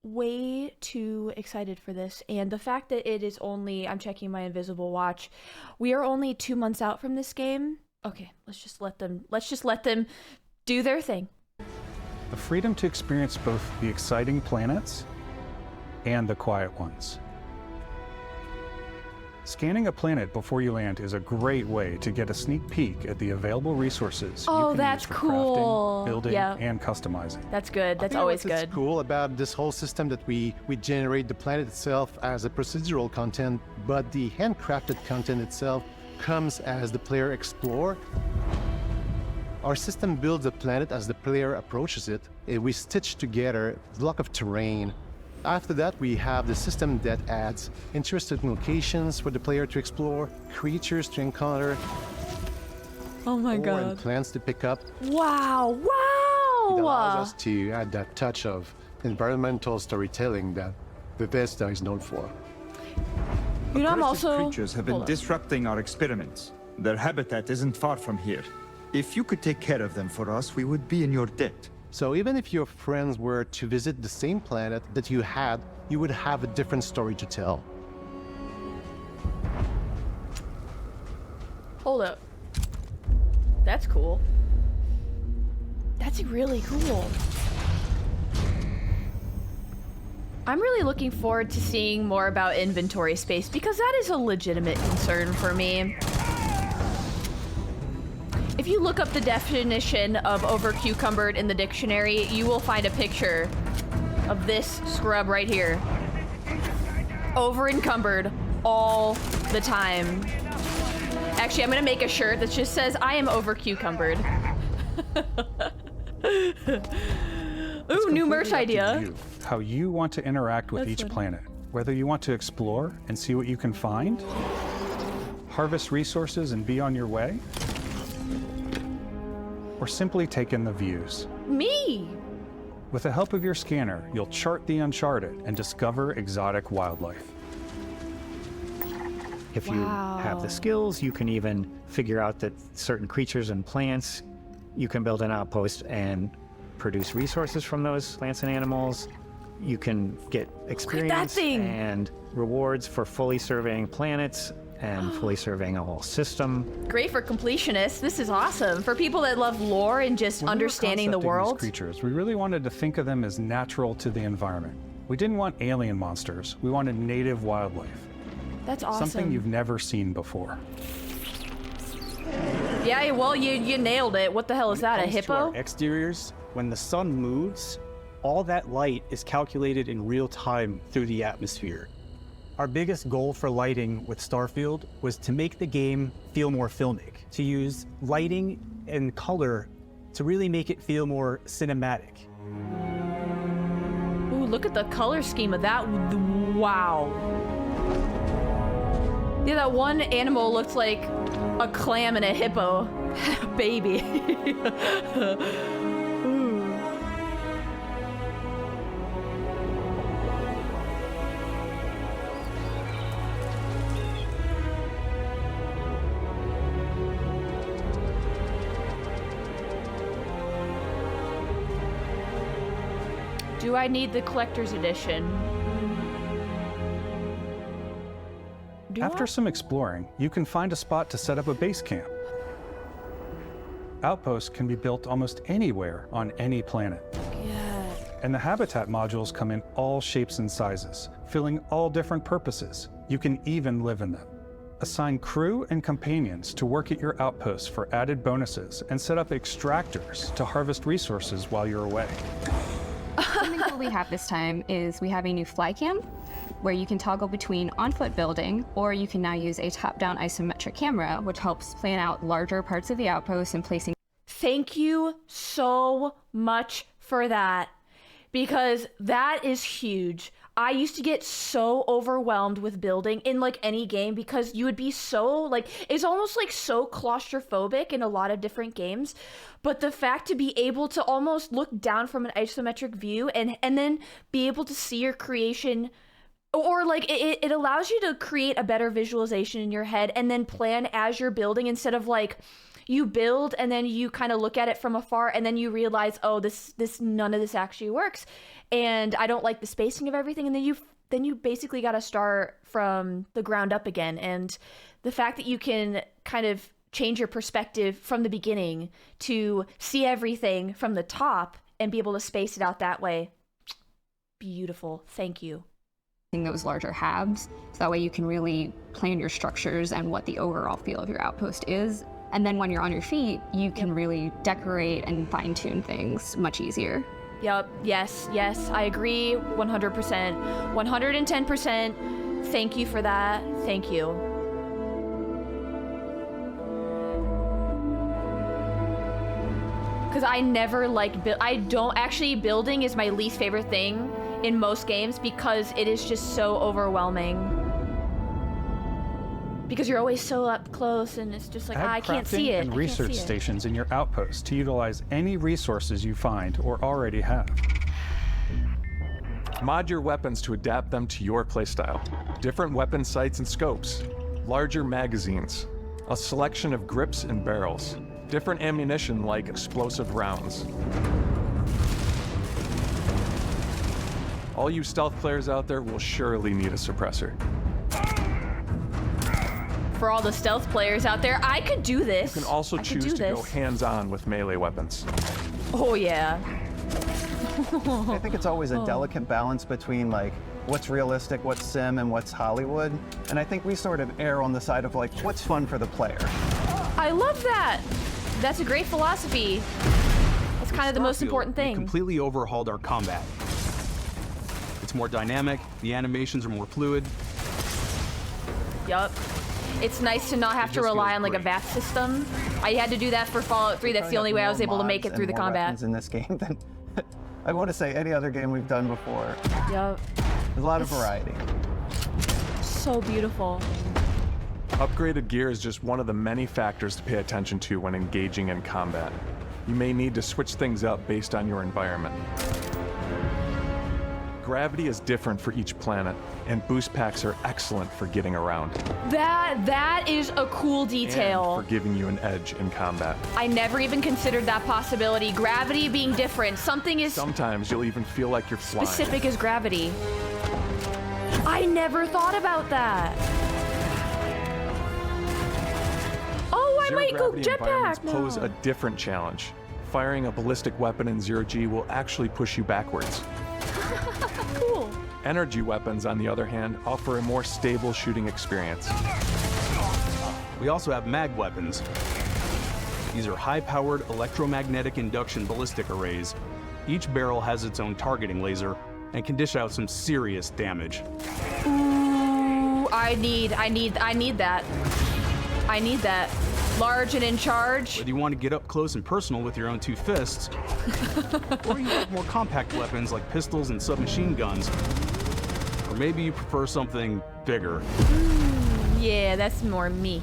way too excited for this, and the fact that it is only, I'm checking my invisible watch, we are only 2 months out from this game. Okay, let's just let them do their thing.
The freedom to experience both the exciting planets and the quiet ones. Scanning a planet before you land is a great way to get a sneak peek at the available resources you can
that's
use for
cool.
crafting, building,
Yeah.
and customizing.
That's good. That's always good.
What's cool about this whole system that we generate the planet itself as a procedural content, but the handcrafted content itself comes as the player explore. Our system builds the planet as the player approaches it. We stitch together a block of terrain. After that, we have the system that adds interesting locations for the player to explore, creatures to encounter,
oh my
and
god,
plants to pick up.
Wow, wow!
It allows us to add that touch of environmental storytelling that Bethesda is known for.
You know, I'm
Aggressive
also...
creatures have been
Hold on.
disrupting our experiments. Their habitat isn't far from here. If you could take care of them for us, we would be in your debt.
So even if your friends were to visit the same planet that you had, you would have a different story to tell.
Hold up. That's cool. That's really cool. I'm really looking forward to seeing more about inventory space because that is a legitimate concern for me. If you look up the definition of over-cucumbered in the dictionary, you will find a picture of this scrub right here. Over-encumbered all the time. Actually, I'm gonna make a shirt that just says, I am over-cucumbered. Ooh, new merch idea.
You, how you want to interact with each planet. Whether you want to explore and see what you can find, harvest resources and be on your way, or simply take in the views.
Me!
With the help of your scanner, you'll chart the uncharted and discover exotic wildlife.
If you have the skills, you can even figure out that certain creatures and plants, you can build an outpost and produce resources from those plants and animals. You can get experience and rewards for fully surveying planets and fully surveying a whole system.
Great for completionists. This is awesome. For people that love lore and just understanding the world.
These creatures, we really wanted to think of them as natural to the environment. We didn't want alien monsters. We wanted native wildlife.
That's awesome.
Something you've never seen before.
Yeah, well, you nailed it. What the hell is that, a hippo?
Our exteriors, when the sun moves, all that light is calculated in real time through the atmosphere. Our biggest goal for lighting with Starfield was to make the game feel more filmic, to use lighting and color to really make it feel more cinematic.
Ooh, look at the color scheme of that. Wow. Yeah, that one animal looked like a clam and a hippo. Baby. Do I need the collector's edition?
After some exploring, you can find a spot to set up a base camp. Outposts can be built almost anywhere on any planet.
Yeah.
And the habitat modules come in all shapes and sizes, filling all different purposes. You can even live in them. Assign crew and companions to work at your outposts for added bonuses and set up extractors to harvest resources while you're away.
Something cool we have this time is we have a new fly cam where you can toggle between on-foot building, or you can now use a top-down isometric camera, which helps plan out larger parts of the outpost and placing.
Thank you so much for that, because that is huge. I used to get so overwhelmed with building in like any game because you would be so like, it's almost like so claustrophobic in a lot of different games. But the fact to be able to almost look down from an isometric view and then be able to see your creation, or like it allows you to create a better visualization in your head and then plan as you're building, instead of like you build and then you kind of look at it from afar and then you realize, oh, this none of this actually works and I don't like the spacing of everything, and then you basically got to start from the ground up again. And the fact that you can kind of change your perspective from the beginning to see everything from the top and be able to space it out that way, beautiful. Thank you.
Those larger halves, so that way you can really plan your structures and what the overall feel of your outpost is. And then when you're on your feet, you can really decorate and fine-tune things much easier.
Yep, yes, I agree 100%, 110%. Thank you for that, thank you. Because I never like, building is my least favorite thing in most games because it is just so overwhelming. Because you're always so up close and it's just like, I can't see it.
And research stations in your outpost to utilize any resources you find or already have.
Mod your weapons to adapt them to your playstyle. Different weapon sights and scopes, larger magazines, a selection of grips and barrels, different ammunition like explosive rounds. All you stealth players out there will surely need a suppressor.
For all the stealth players out there, I could do this.
You can also choose to go hands-on with melee weapons.
Oh yeah.
I think it's always a delicate balance between like what's realistic, what's sim, and what's Hollywood. And I think we sort of err on the side of like what's fun for the player.
I love that. That's a great philosophy. It's kind of the most important thing.
We completely overhauled our combat. It's more dynamic, the animations are more fluid.
Yup. It's nice to not have to rely on like a VATS system. I had to do that for Fallout 3. That's the only way I was able to make it through the combat.
In this game than I want to say any other game we've done before.
Yup.
There's a lot of variety.
So beautiful.
Upgraded gear is just one of the many factors to pay attention to when engaging in combat. You may need to switch things up based on your environment. Gravity is different for each planet, and boost packs are excellent for getting around.
That is a cool detail.
And for giving you an edge in combat.
I never even considered that possibility. Gravity being different. Something is...
Sometimes you'll even feel like you're flying.
Specific as gravity. I never thought about that. Oh, I might go jetpack.
Pose a different challenge. Firing a ballistic weapon in 0G will actually push you backwards.
Cool.
Energy weapons, on the other hand, offer a more stable shooting experience.
We also have mag weapons. These are high-powered electromagnetic induction ballistic arrays. Each barrel has its own targeting laser and can dish out some serious damage.
Ooh, I need that. I need that. Large and in charge.
Whether you want to get up close and personal with your own two fists, or you have more compact weapons like pistols and submachine guns, or maybe you prefer something bigger.
Yeah, that's more me.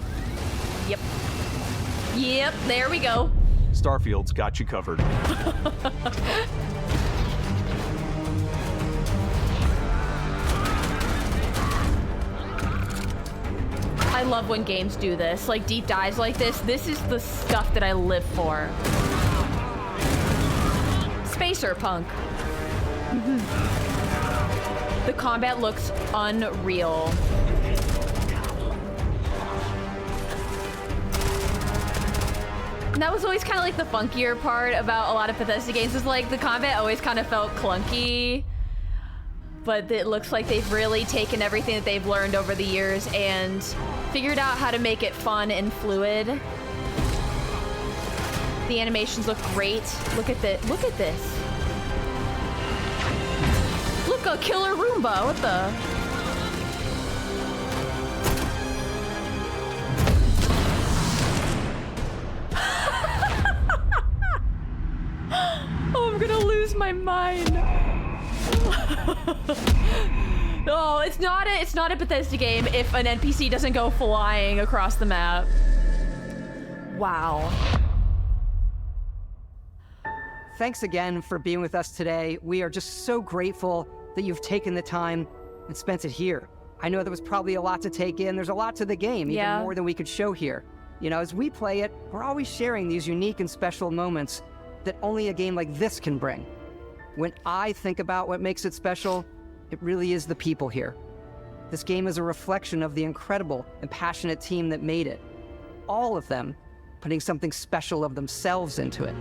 Yep. Yep, there we go.
Starfield's got you covered.
I love when games do this, like deep dives like this. This is the stuff that I live for. Spacer punk. The combat looks unreal. And that was always kind of like the funkier part about a lot of Bethesda games, is like the combat always kind of felt clunky. But it looks like they've really taken everything that they've learned over the years and figured out how to make it fun and fluid. The animations look great. Look at this. Look at this. Look, a killer Roomba. What the? Oh, I'm gonna lose my mind. No, it's not a Bethesda game if an NPC doesn't go flying across the map. Wow.
Thanks again for being with us today. We are just so grateful that you've taken the time and spent it here. I know there was probably a lot to take in. There's a lot to the game, even more than we could show here. You know, as we play it, we're always sharing these unique and special moments that only a game like this can bring. When I think about what makes it special, it really is the people here. This game is a reflection of the incredible and passionate team that made it. All of them putting something special of themselves into it.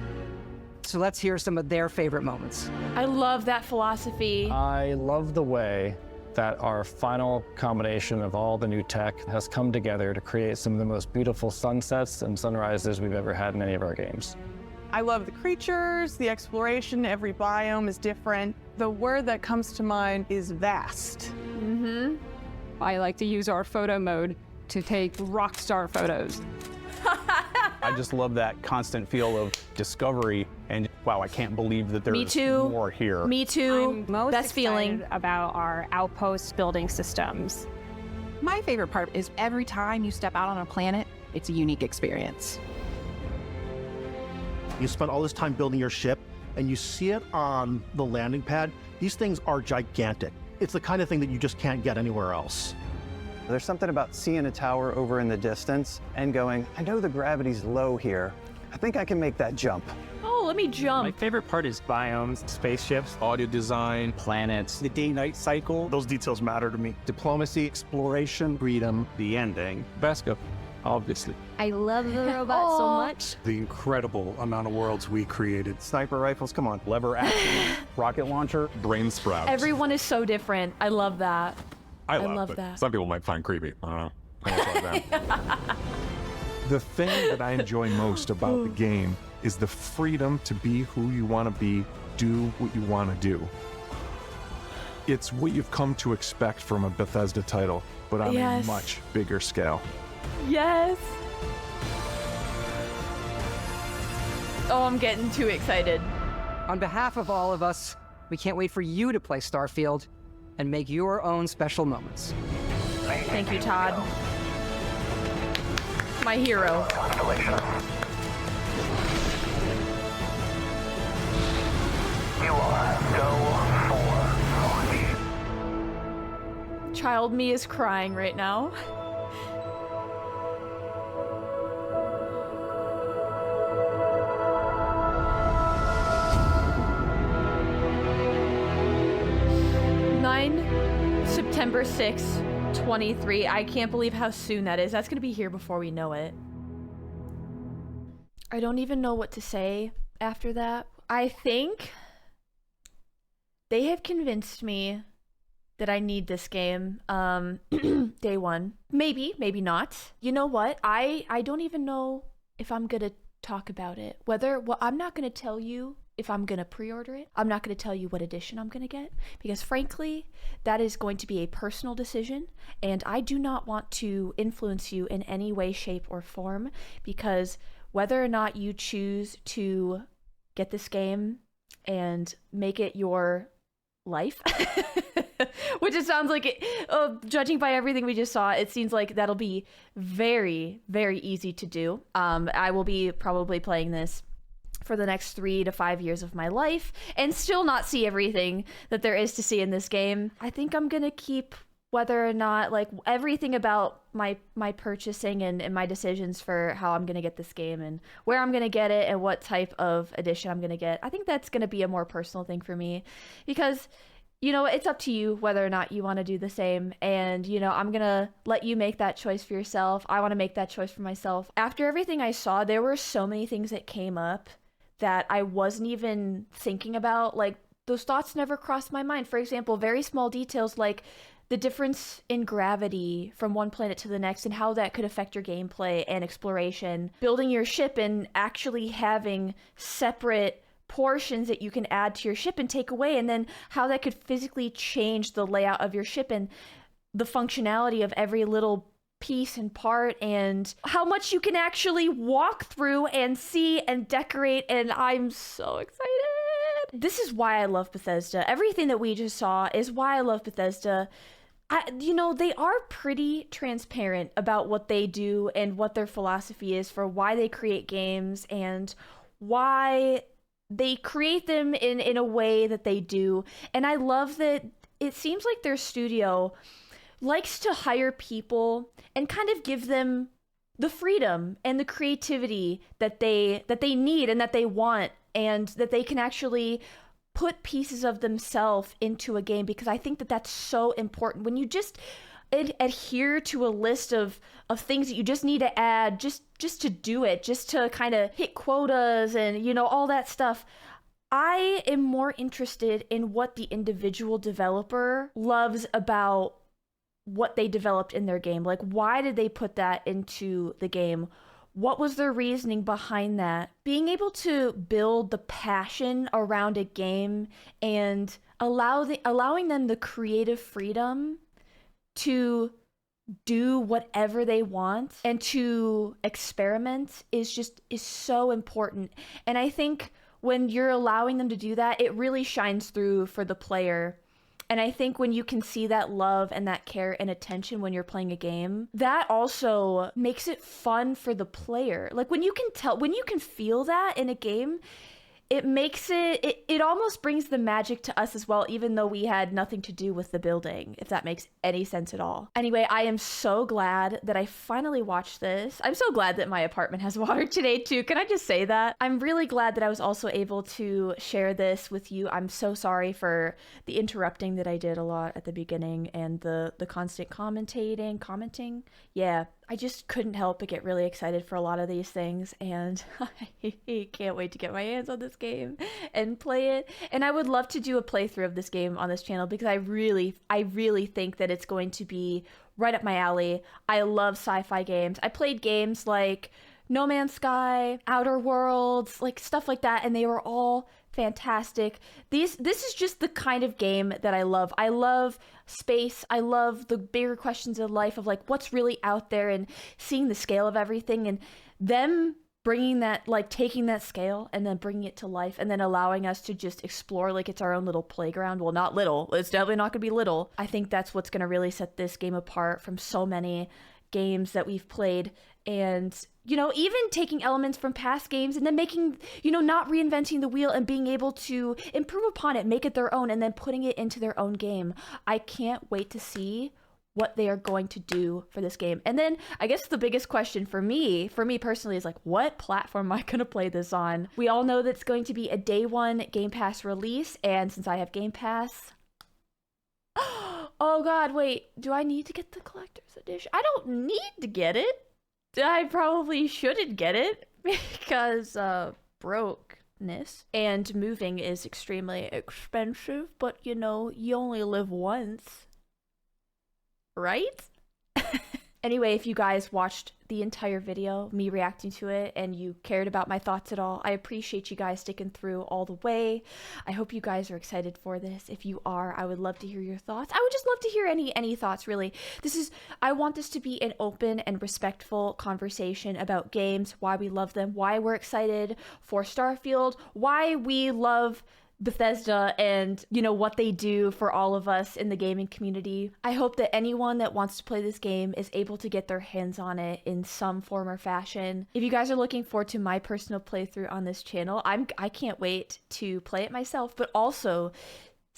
So let's hear some of their favorite moments.
I love that philosophy.
I love the way that our final combination of all the new tech has come together to create some of the most beautiful sunsets and sunrises we've ever had in any of our games.
I love the creatures, the exploration, every biome is different. The word that comes to mind is vast.
Mm-hmm. I like to use our photo mode to take rock star photos.
I just love that constant feel of discovery and wow, I can't believe that there's more here.
Me too.
I'm most
Best
excited
feeling
about our Outpost building systems.
My favorite part is every time you step out on a planet, it's a unique experience.
You spend all this time building your ship, and you see it on the landing pad. These things are gigantic. It's the kind of thing that you just can't get anywhere else.
There's something about seeing a tower over in the distance and going, I know the gravity's low here. I think I can make that jump.
Oh, let me jump.
My favorite part is biomes, spaceships,
audio design,
planets, the day-night cycle.
Those details matter to me.
Diplomacy, exploration, freedom, the ending. Beskha, obviously.
I love the robot so much.
The incredible amount of worlds we created.
Sniper rifles, come on.
Lever action, rocket launcher,
brain sprouts.
Everyone is so different. I love that.
I love
that.
But some people might find creepy. I don't know. I don't know about them. The thing that I enjoy most about the game is the freedom to be who you want to be, do what you want to do. It's what you've come to expect from a Bethesda title, but on a much bigger scale.
Yes. Oh, I'm getting too excited.
On behalf of all of us, we can't wait for you to play Starfield and make your own special moments.
Thank you, Todd. My hero.
You are go for
Child me is crying right now. September 6th, 23. I can't believe how soon that is. That's gonna be here before we know it. I don't even know what to say after that. I think they have convinced me that I need this game day one. Maybe, maybe not. You know what? I don't even know if I'm gonna talk about it. I'm not gonna tell you if I'm gonna pre-order it. I'm not gonna tell you what edition I'm gonna get, because frankly, that is going to be a personal decision, and I do not want to influence you in any way, shape, or form, because whether or not you choose to get this game and make it your life, which it sounds like it, judging by everything we just saw, it seems like that'll be very, very easy to do. I will be probably playing this for the next 3 to 5 years of my life and still not see everything that there is to see in this game. I think I'm gonna keep whether or not, like, everything about my purchasing and my decisions for how I'm gonna get this game and where I'm gonna get it and what type of edition I'm gonna get, I think that's gonna be a more personal thing for me, because, you know, it's up to you whether or not you want to do the same. And, you know, I'm gonna let you make that choice for yourself. I want to make that choice for myself. After everything I saw, there were so many things that came up that I wasn't even thinking about. Like, those thoughts never crossed my mind. For example, very small details like the difference in gravity from one planet to the next and how that could affect your gameplay and exploration. Building your ship and actually having separate portions that you can add to your ship and take away, and then how that could physically change the layout of your ship and the functionality of every little piece and part, and how much you can actually walk through and see and decorate. And I'm so excited. This is why I love Bethesda. Everything that we just saw is why I love Bethesda. You know, they are pretty transparent about what they do and what their philosophy is for why they create games and why they create them in a way that they do. And I love that it seems like their studio likes to hire people and kind of give them the freedom and the creativity that they need and that they want, and that they can actually put pieces of themselves into a game, because I think that that's so important. When you just adhere to a list of things that you just need to add just to do it, just to kind of hit quotas and, you know, all that stuff, I am more interested in what the individual developer loves about what they developed in their game. Like, why did they put that into the game? What was their reasoning behind that? Being able to build the passion around a game and allowing them the creative freedom to do whatever they want and to experiment is so important. And I think when you're allowing them to do that, it really shines through for the player. And I think when you can see that love and that care and attention when you're playing a game, that also makes it fun for the player. Like, when you can feel that in a game, it makes it almost brings the magic to us as well, even though we had nothing to do with the building, if that makes any sense at all. Anyway, I am so glad that I finally watched this. I'm so glad that my apartment has water today too. Can I just say that? I'm really glad that I was also able to share this with you. I'm so sorry for the interrupting that I did a lot at the beginning and the constant commenting. Yeah, I just couldn't help but get really excited for a lot of these things, and I can't wait to get my hands on this game and play it. And I would love to do a playthrough of this game on this channel, because I really think that it's going to be right up my alley. I love sci-fi games. I played games like No Man's Sky, Outer Worlds, like stuff like that, and they were all fantastic. This is just the kind of game that I love. I love space. I love the bigger questions of life, of like what's really out there and seeing the scale of everything, and them bringing that, like taking that scale and then bringing it to life and then allowing us to just explore like it's our own little playground. Well, not little. It's definitely not going to be little. I think that's what's going to really set this game apart from so many games that we've played. And, you know, even taking elements from past games and then making, you know, not reinventing the wheel and being able to improve upon it, make it their own, and then putting it into their own game. I can't wait to see what they are going to do for this game. And then I guess the biggest question for me personally is like, what platform am I going to play this on? We all know that it's going to be a day one Game Pass release. And since I have Game Pass, oh God, wait, do I need to get the collector's edition? I don't need to get it. I probably shouldn't get it because brokeness and moving is extremely expensive, but you know, you only live once, right? Anyway, if you guys watched the entire video, me reacting to it, and you cared about my thoughts at all, I appreciate you guys sticking through all the way. I hope you guys are excited for this. If you are, I would love to hear your thoughts. I would just love to hear any thoughts, really. I want this to be an open and respectful conversation about games, why we love them, why we're excited for Starfield, why we love Bethesda, and you know what they do for all of us in the gaming community. I hope that anyone that wants to play this game is able to get their hands on it in some form or fashion. If you guys are looking forward to my personal playthrough on this channel, I can't wait to play it myself, but also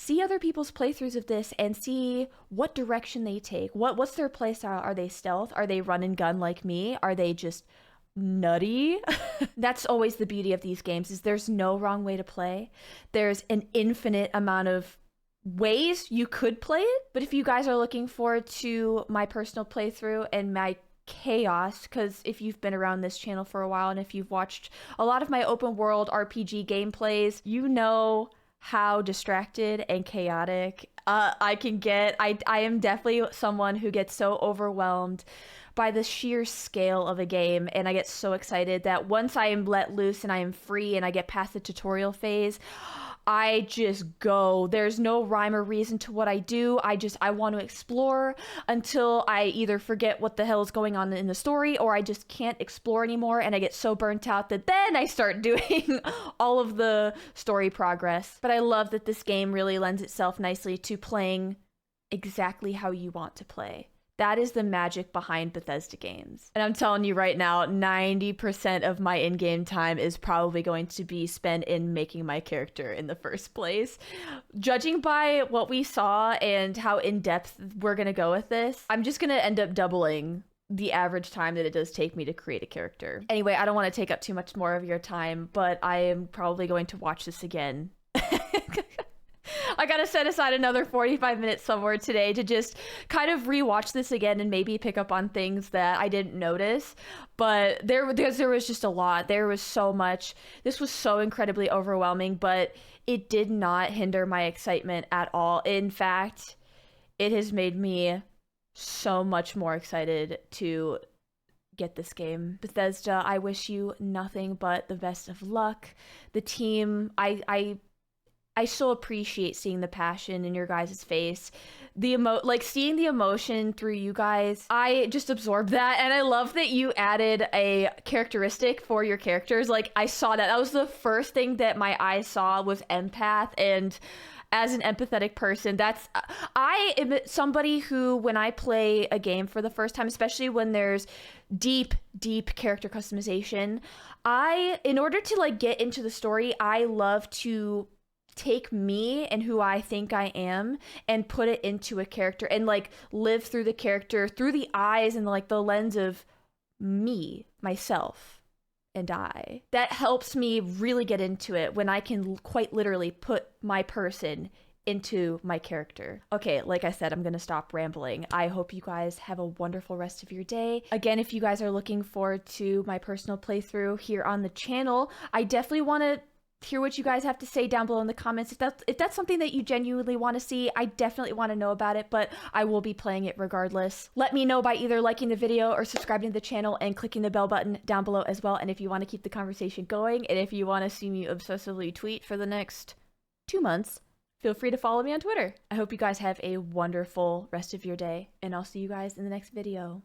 see other people's playthroughs of this and see what direction they take. What's their playstyle? Are they stealth? Are they run and gun like me? Are they just nutty? That's always the beauty of these games, is there's no wrong way to play. There's an infinite amount of ways you could play it. But if you guys are looking forward to my personal playthrough and my chaos, because if you've been around this channel for a while and if you've watched a lot of my open world RPG gameplays, you know how distracted and chaotic I can get. I am definitely someone who gets so overwhelmed by the sheer scale of a game, and I get so excited that once I am let loose and I am free and I get past the tutorial phase, I just go. There's no rhyme or reason to what I do. I want to explore until I either forget what the hell is going on in the story, or I just can't explore anymore and I get so burnt out that then I start doing all of the story progress. But I love that this game really lends itself nicely to playing exactly how you want to play. That is the magic behind Bethesda games. And I'm telling you right now, 90% of my in-game time is probably going to be spent in making my character in the first place. Judging by what we saw and how in-depth we're gonna go with this, I'm just gonna end up doubling the average time that it does take me to create a character. Anyway, I don't want to take up too much more of your time, but I am probably going to watch this again. I gotta set aside another 45 minutes somewhere today to just kind of rewatch this again and maybe pick up on things that I didn't notice. But there was just a lot. There was so much. This was so incredibly overwhelming, but it did not hinder my excitement at all. In fact, it has made me so much more excited to get this game. Bethesda, I wish you nothing but the best of luck. The team, I so appreciate seeing the passion in your guys' face. Seeing the emotion through you guys, I just absorbed that. And I love that you added a characteristic for your characters. Like, I saw that. That was the first thing that my eyes saw was empath. And as an empathetic person, I am somebody who, when I play a game for the first time, especially when there's deep character customization, in order to get into the story, I love to take me and who I think I am and put it into a character and live through the character through the eyes and the lens of me, myself, and I. That helps me really get into it when I can quite literally put my person into my character. Okay, like I said, I'm gonna stop rambling. I hope you guys have a wonderful rest of your day. Again, if you guys are looking forward to my personal playthrough here on the channel, I definitely want to hear what you guys have to say down below in the comments. If that's something that you genuinely want to see, I definitely want to know about it, but I will be playing it regardless. Let me know by either liking the video or subscribing to the channel and clicking the bell button down below as well. And if you want to keep the conversation going, and if you want to see me obsessively tweet for the next 2 months, feel free to follow me on Twitter. I hope you guys have a wonderful rest of your day, and I'll see you guys in the next video.